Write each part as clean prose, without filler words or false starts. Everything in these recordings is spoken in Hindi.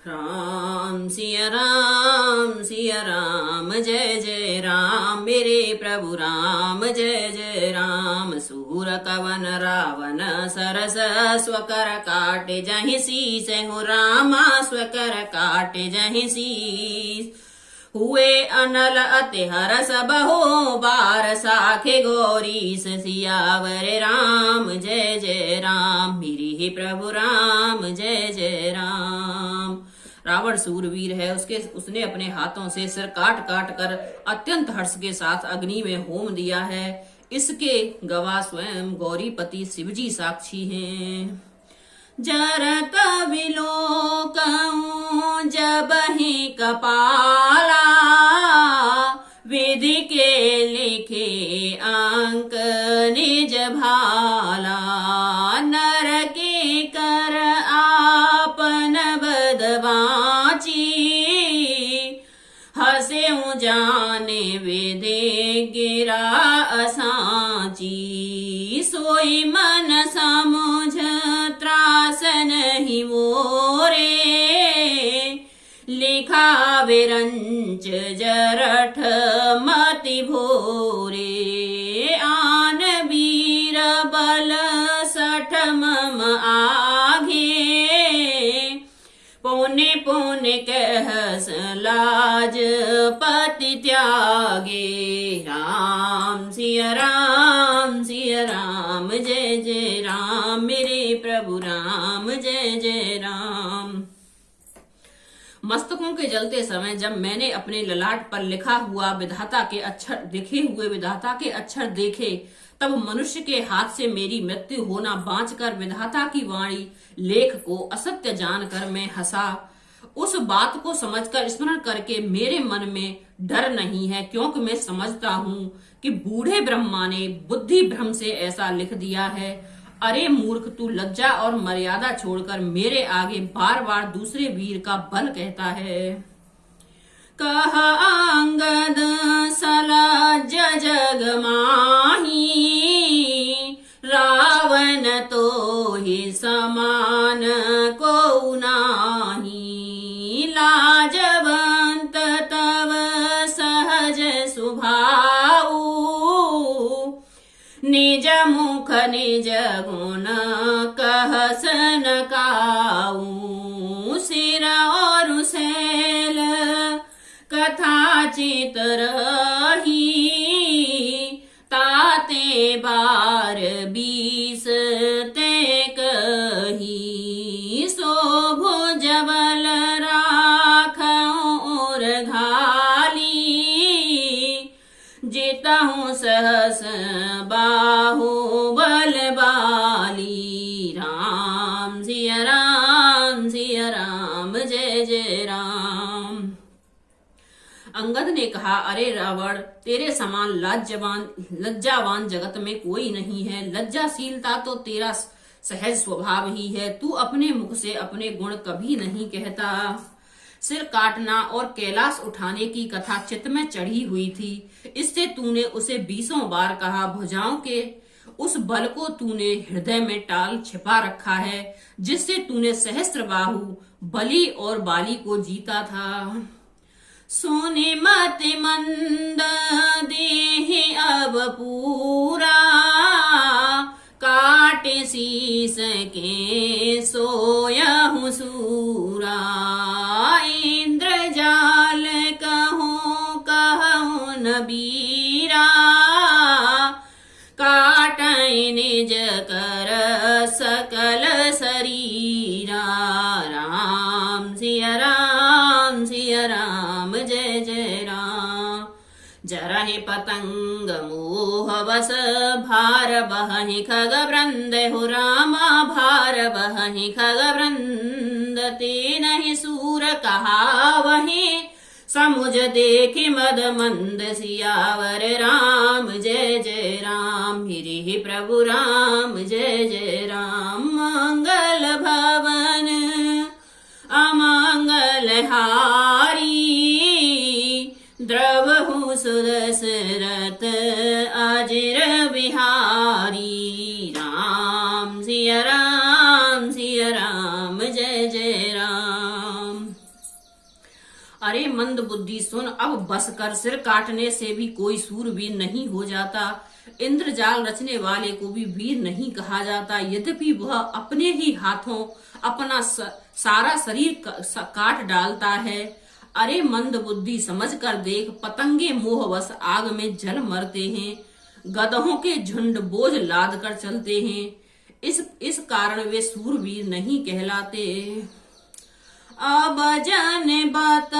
राम सिया राम जय जय राम मेरे प्रभु राम जय जय राम। सूर कवन रावण सरस स्वकर काटे जहि शीस हो रामा स्वकर काटे जहि शीस। हुए अनल अति हरस बहो बार साखे गौरीस सियावर राम जय जय राम मेरे ही प्रभु राम जय जय राम। रावण सूरवीर है, उसने अपने हाथों से सिर काट काट कर अत्यंत हर्ष के साथ अग्नि में होम दिया है। इसके गवाह स्वयं गौरीपति शिवजी साक्षी हैं। जरत विलोकऊं जब ही कपाला विधि के लिखे अंक निज भाला। नर के कर आपन बदबाची हंसेऊ जाने विधि गिरा असाची। सोई मन समुझ त्रास नहीं मोरे लिखा विरंच जरठ मति भोरे। आन वीर बल सठ मम आगे पुण्य पुण्य कहस लाज पति त्यागे। राम सिया राम जय जय राम मेरे प्रभु राम जय जय राम। मस्तकों के जलते समय जब मैंने अपने ललाट पर लिखा हुआ विधाता के अक्षर लिखे हुए विधाता के अक्षर देखे, तब मनुष्य के हाथ से मेरी मृत्यु होना बांचकर विधाता की वाणी लेख को असत्य जानकर मैं हंसा। उस बात को समझकर स्मरण करके मेरे मन में डर नहीं है, क्योंकि मैं समझता हूँ कि बूढ़े ब्रह्मा ने बुद्धि भ्रम से ऐसा लिख दिया है। अरे मूर्ख, तू लज्जा और मर्यादा छोड़कर मेरे आगे बार बार दूसरे वीर का बल कहता है। कह अंगद सलज जग माही रावण तो ही समान को नाही। लाजवंत तव सहज सुभाऊ निज मुख निज गुण कहस न काऊ। सिर और सैल कथा चित रही ताते बार 20 ते कही। शोभो जबल राख और घाली जितहु सहस बाहु बल बाली। राम सिया राम जय जय राम। अंगद ने कहा, अरे रावण, तेरे समान लज्जावान जगत में कोई नहीं है। लज्जाशीलता तो तेरा सहज स्वभाव ही है। तू अपने मुख से अपने गुण कभी नहीं कहता। सिर काटना और कैलाश उठाने की कथा चित्त में चढ़ी हुई थी, इससे तूने उसे 20 बार कहा। भुजाओं के उस बल को तूने हृदय में टाल छिपा रखा है, जिससे तूने सहस्त्रबाहु बलि और बाली को जीता था। सोने मति मंद देहि अब पूरा काटे शीस के सोयहु सूरा। इंद्रजाल कहूँ न बीरा काटै निज कर सकल शरीरा। राम सिया राम जय जय राम। जरहि पतंग मोह बस भार बहि खग वृंद हो रामा भार बहि खग वृंद। ते नहीं सूर कहावहि समुझ देखि मद मंद। सियावर राम जय जय राम मेरे ही प्रभु राम जय जय राम। मंगल भवन अमंगल हारी द्रवहु सुदशरथ अजिर बिहारी। राम सिया राम जय जय राम। मंद बुद्धि सुन, अब बस कर, सिर काटने से भी कोई सूरवीर नहीं हो जाता। इंद्रजाल रचने वाले को भी वीर नहीं कहा जाता, यद्यपि वह अपने ही हाथों अपना सारा शरीर काट डालता है। अरे मंद बुद्धि समझ कर देख, पतंगे मोहवश आग में जल मरते हैं, गधों के झुंड बोझ लाद कर चलते हैं, इस कारण वे सूरवीर नहीं कहलाते। अब जन बत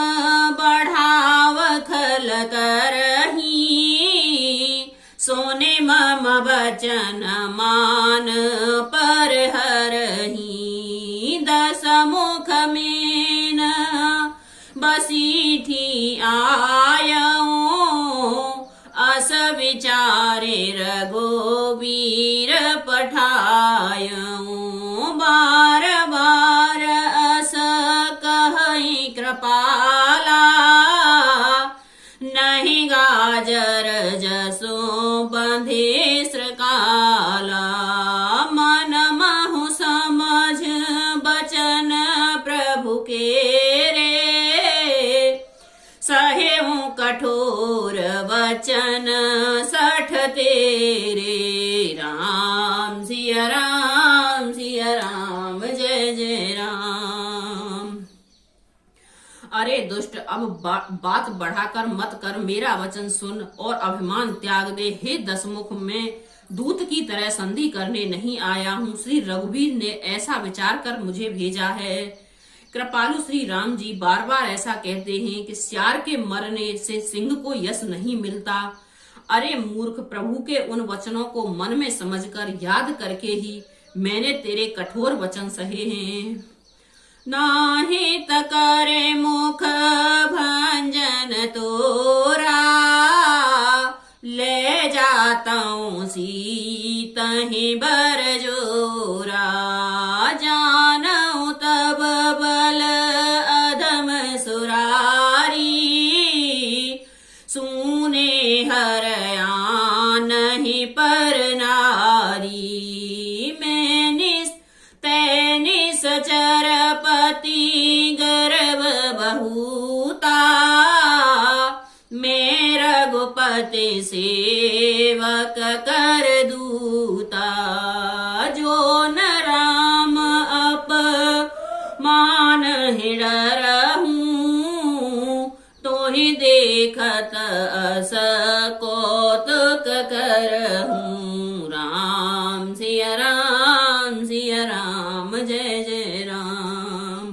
बढ़ाव खल करही, सोने मम बचन मान पर हरही, दस मुख में न बसी थी आयऊ, अस विचारे रघुवीर पठायऊ, बार बार अस कहि कृपाला, नहीं गाजर जसो बंधे श्रकाला, मन महु समझ बचन प्रभु के रे, सहेऊ कठोर वचन सठ तेरे, राम सिया राम सिया राम जय जय राम। अरे दुष्ट, अब बात बढ़ाकर मत कर, मेरा वचन सुन और अभिमान त्याग दे। हे दसमुख, मैं दूत की तरह संधि करने नहीं आया हूँ, श्री रघुवीर ने ऐसा विचार कर मुझे भेजा है। कृपालु श्री राम जी बार बार ऐसा कहते हैं कि सियार के मरने से सिंह को यश नहीं मिलता। अरे मूर्ख, प्रभु के उन वचनों को मन में समझकर याद करके ही मैंने तेरे कठोर वचन सहे हैं। नाहि त करे मुख भंजन तोरा, ले जाताऊं सीतहि बर जोरा, जानऊ तब बल अधम सुरारी, सुने हरया नहीं पर नारी, मैं तैनि सचरपति गर्भ बहुता, मैं रघुपति सेवक कर दूता, जो न राम अपमान हिडरहूं, तो ही देखत अस कौतुक करहूं, राम सिया राम जय जय राम।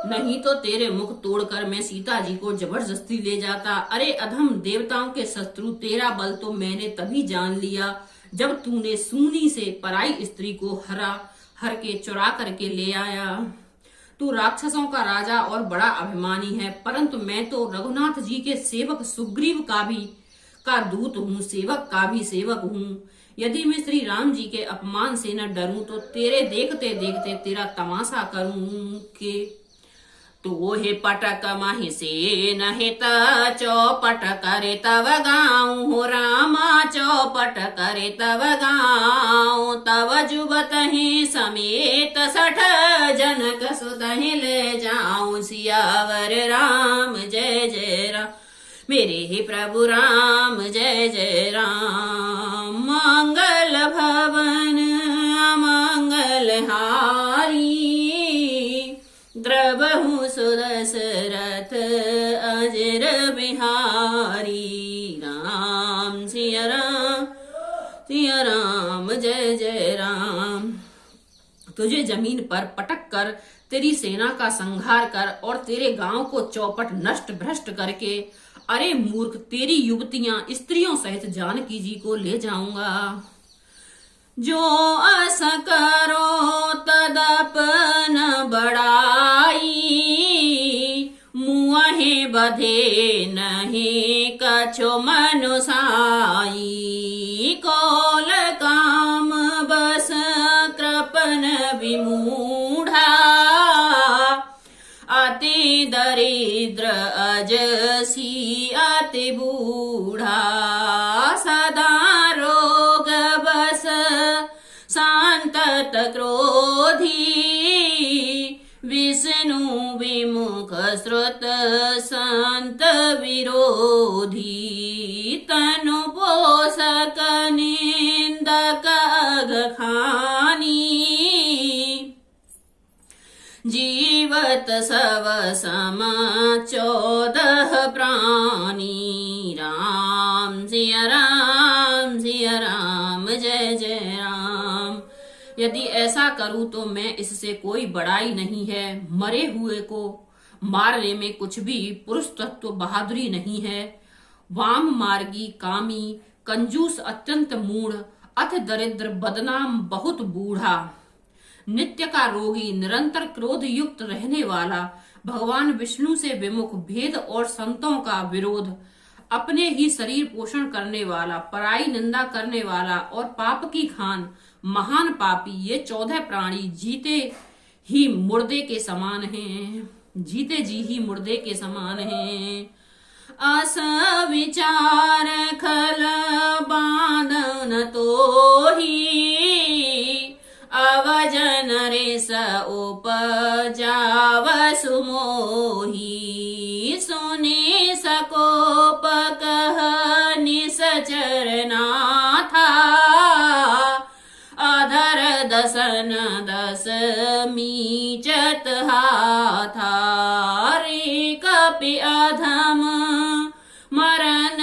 नहीं तो तेरे मुख तोड़कर मैं सीता जी को जबरदस्ती ले जाता। अरे अधम, देवताओं के शत्रु, तेरा बल तो मैंने तभी जान लिया जब तूने सूनी से पराई स्त्री को हर के चुरा करके ले आया। तू राक्षसों का राजा और बड़ा अभिमानी है, परंतु मैं तो रघुनाथ जी के सेवक सुग्रीव का दूत हूँ, सेवक का भी सेवक हूँ। यदि मैं श्री राम जी के अपमान से न डरूं तो तेरे देखते देखते तेरा तमाशा करूं के। तो हे पटक महि से नहित चौपट करे तव गाँव, हो रामा चौपट करे तव गाँव, तव जुबत ही समेत 60 जनक सुतहि ले जाऊं, सियावर राम जय जय राम, मेरे ही प्रभु राम जय जय राम। मंगल भवन अमंगल हारी, द्रवहु सुदशरथ अजर बिहारी, राम सिया राम जय जय राम। तुझे जमीन पर पटक कर तेरी सेना का संहार कर और तेरे गांव को चौपट नष्ट भ्रष्ट करके, अरे मूर्ख, तेरी युवतियां स्त्रियों सहित जानकी जी को ले जाऊंगा। जो अस करो तदपन बड़ाई, मुँहे बधे नहीं कछो मनुसाई, कौल काम बस कृपन विमूढ़ा, अति दरिद्र अजसी अति बूढ़ा, सदा रोग बस शांतत क्रोधी, विष्णु विमुख श्रुत संत विरोधी तनु पोषक निंदक अघखानी जीवत सव सम 14 प्राणी राम सिया राम सिया राम जय जय राम। यदि ऐसा करूं तो मैं इससे कोई बड़ाई नहीं है। मरे हुए को मारने में कुछ भी पुरुष तत्व बहादुरी नहीं है। वाम मार्गी कामी कंजूस अत्यंत मूढ़ अथ दरिद्र बदनाम बहुत बूढ़ा नित्य का रोगी निरंतर क्रोध युक्त रहने वाला भगवान विष्णु से विमुख भेद और संतों का विरोध अपने ही शरीर पोषण करने वाला पराई निंदा करने वाला और पाप की खान महान पापी ये 14 प्राणी जीते ही मुर्दे के समान हैं। जीते जी ही मुर्दे के समान हैं। अस विचार खल बांधन तो ही अवजन रेस उपजाव सुमोही सुने सकोप कह निसचर नाथा अधर दसन दस मीचत हाथा रे कपि अधम मरण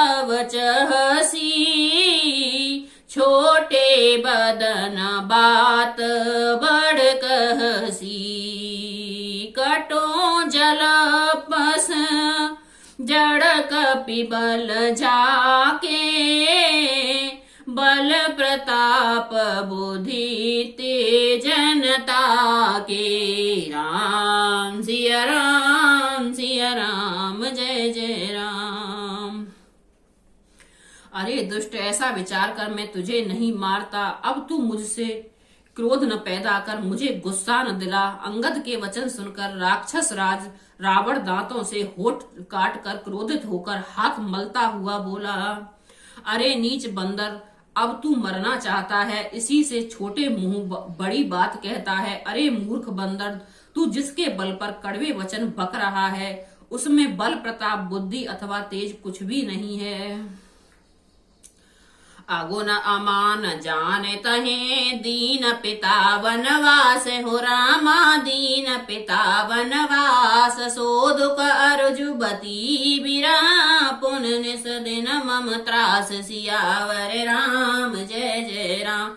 अवचहसी छोटे बदन बात बड़ कहसी कटो जल पस जड़ कपि बल जाके बल प्रताप बुद्धि तेजनता के राम सिया राम जय जय राम। अरे दुष्ट ऐसा विचार कर मैं तुझे नहीं मारता। अब तू मुझसे क्रोध न पैदा कर मुझे गुस्सा न दिला। अंगद के वचन सुनकर राक्षस राज रावण दांतों से होठ काट कर क्रोधित होकर हाथ मलता हुआ बोला, अरे नीच बंदर अब तू मरना चाहता है, इसी से छोटे मुंह बड़ी बात कहता है। अरे मूर्ख बंदर तू जिसके बल पर कड़वे वचन बक रहा है उसमें बल प्रताप बुद्धि अथवा तेज कुछ भी नहीं है। अगुन अमान जाने तहे दीन पिता वनवास हो रामा दीन पिता वनवास सो दुख अर्जुबती बिरा पुन निस दिन मम त्रास सियावर राम जय जय राम।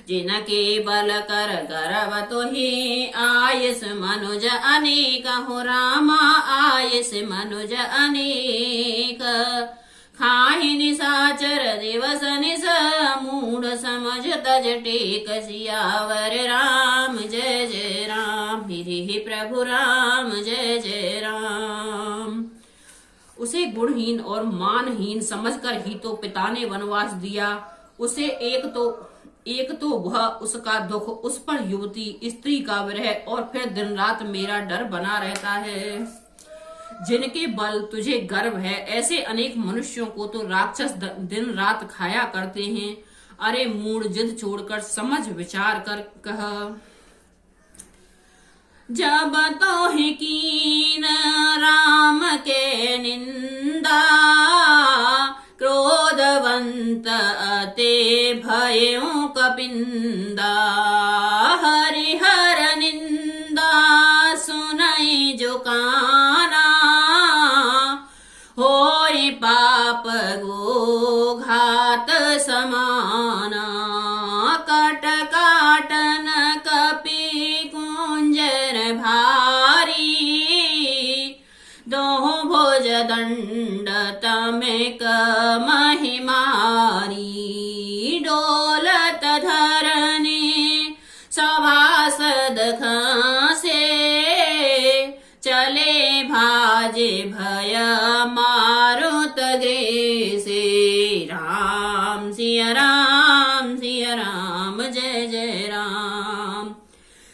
जिनके बल कर गर्व तो ही आयस मनुज अनेक हो रामा आयस मनुज अनेक खाहि निसाचर दिवस निस मूढ़ समझ तज टेक सियावर राम जय जय राम। हिरि प्रभु राम जय जय राम। उसे गुणहीन और मानहीन समझकर ही तो पिता ने वनवास दिया। उसे एक तो वह उसका दुख, उस पर युवती स्त्री का विरह और फिर दिन रात मेरा डर बना रहता है। जिनके बल तुझे गर्व है ऐसे अनेक मनुष्यों को तो राक्षस दिन रात खाया करते हैं। अरे मूढ़ जिद छोड़कर समझ विचार कर कह। जब तो है कीन राम के निंदा क्रोधवंत अते भयों कपिंदा हरिहर निंदा सुनई जो काना होय पाप गो घात समाना कट काटन कपि कुंजर भारी दो भोज दंड तमेक महिमारी डोलत धरने सभासद खासे चले भाजे भय मारुत ग्रेसे राम सिया राम जय जय राम।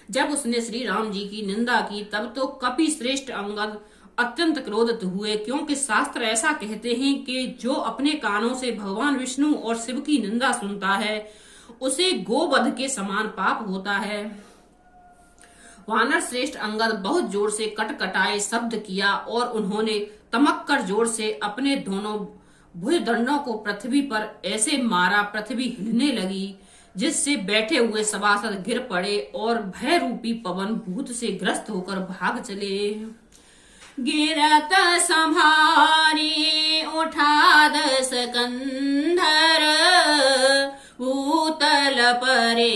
जब उसने श्री राम जी की निंदा की तब तो कपि श्रेष्ठ अंगद अत्यंत क्रोधित हुए, क्योंकि शास्त्र ऐसा कहते हैं कि जो अपने कानों से भगवान विष्णु और शिव की निंदा सुनता है उसे गोवध के समान पाप होता है। वानर श्रेष्ठ अंगद बहुत जोर से कटकटाए शब्द किया और उन्होंने तमक कर जोर से अपने दोनों भुजदंडों को पृथ्वी पर ऐसे मारा, पृथ्वी हिलने लगी, जिससे बैठे हुए सभासद गिर पड़े और भय रूपी पवन भूत से ग्रस्त होकर भाग चले। गिरत संभारी उठा दस कंधर, भूतल परे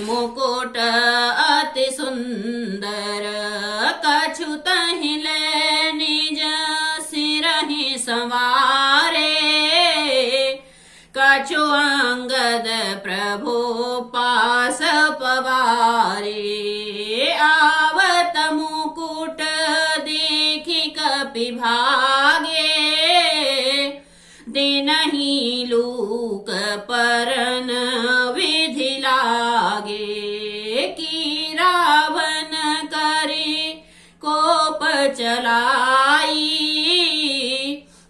मुकुट अति सुंदर, कछु तहि ले निज सिरहि संवारे, कछु अंगद प्रभु पास पवारे, आवत मुकुट देखि कपि भागे, दिनहि लूक परन विधि लागे, कि रावण करे कोप चलाई,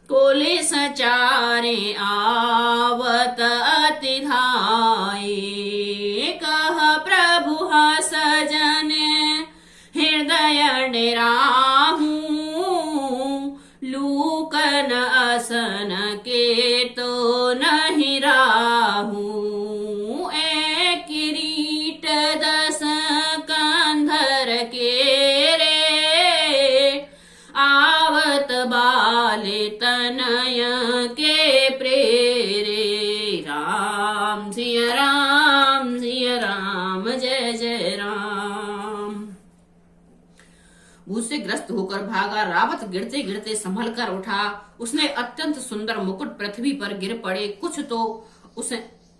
कुलिस चारे आवत अति धाई, कह प्रभु सजन हृदय डेराहूं, लूकन असन के तो नहीं राहूं, ए किरीट दस कंधर के रे, आवत बाले तनय के प्रेरे। राम सिया राम सिया राम, जय जय राम। भूत से ग्रस्त होकर भागा रावत गिरते गिरते संभल कर उठा, उसने अत्यंत सुंदर मुकुट पृथ्वी पर गिर पड़े, कुछ तो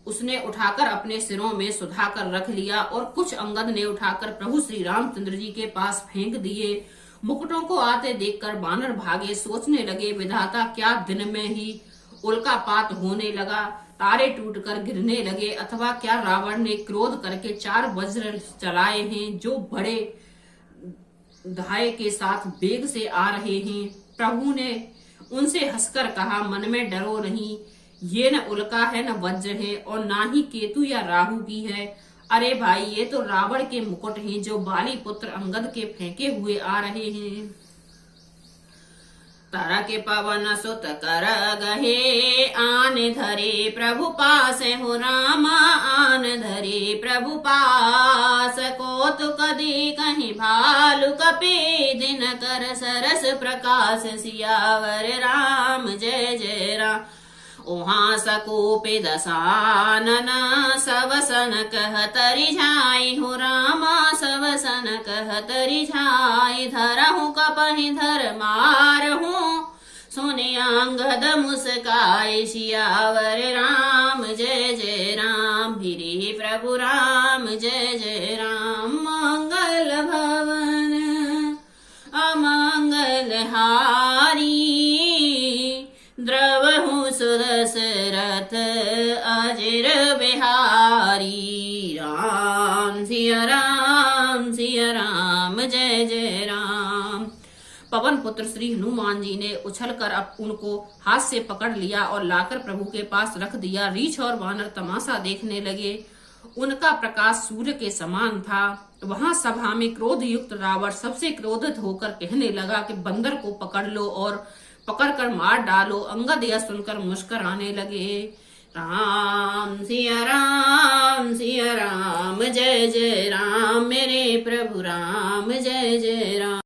उसने उठाकर अपने सिरों में सुधाकर रख लिया और कुछ अंगद ने उठाकर प्रभु श्री रामचंद्र जी के पास फेंक दिए। मुकुटों को आते देखकर बानर भागे, सोचने लगे विधाता क्या दिन में ही उल्कापात होने लगा, तारे टूटकर गिरने लगे, अथवा क्या रावण ने क्रोध करके 4 वज्र चलाए हैं जो बड़े धाय के साथ वेग से आ रहे हैं। प्रभु ने उनसे हंसकर कहा, मन में डरो नहीं, ये न उल्का है न वज्र है और ना ही केतु या राहु की है। अरे भाई, ये तो रावण के मुकुट हैं जो बाली पुत्र अंगद के फेंके हुए आ रहे हैं। तारा के पवन सुत कर गहे, आन धरे प्रभु पास हो रामा, आन धरे प्रभु पास, को तु कदी कहीं भालु कपि, दिन कर सरस प्रकाश, सियावर राम जय जय राम। उहाँ सकूपि दसानन, सवसन कह तरि झाई हो रामा, सवसन कह तरि झाई, धरहु कपहि धर मारहु, सुनि अंगद मुस्काई, सियावर राम जय जय राम। भिरी प्रभु राम जय जय राम, मंगल भवन अमंगल हारी, द्रवहु सुदशरथ अजिर बिहारी। राम सिया राम जय जय राम। पवन पुत्र श्री हनुमान जी ने उछलकर अब उनको हाथ से पकड़ लिया और लाकर प्रभु के पास रख दिया। रीछ और वानर तमाशा देखने लगे। उनका प्रकाश सूर्य के समान था। वहां सभा में क्रोध युक्त रावण सबसे क्रोधित होकर कहने लगा कि बंदर को पकड़ लो और पकड़कर मार डालो। अंगद यह सुनकर मुस्कुराने लगे। राम सिया राम जय जय राम, मेरे प्रभु राम जय जय राम।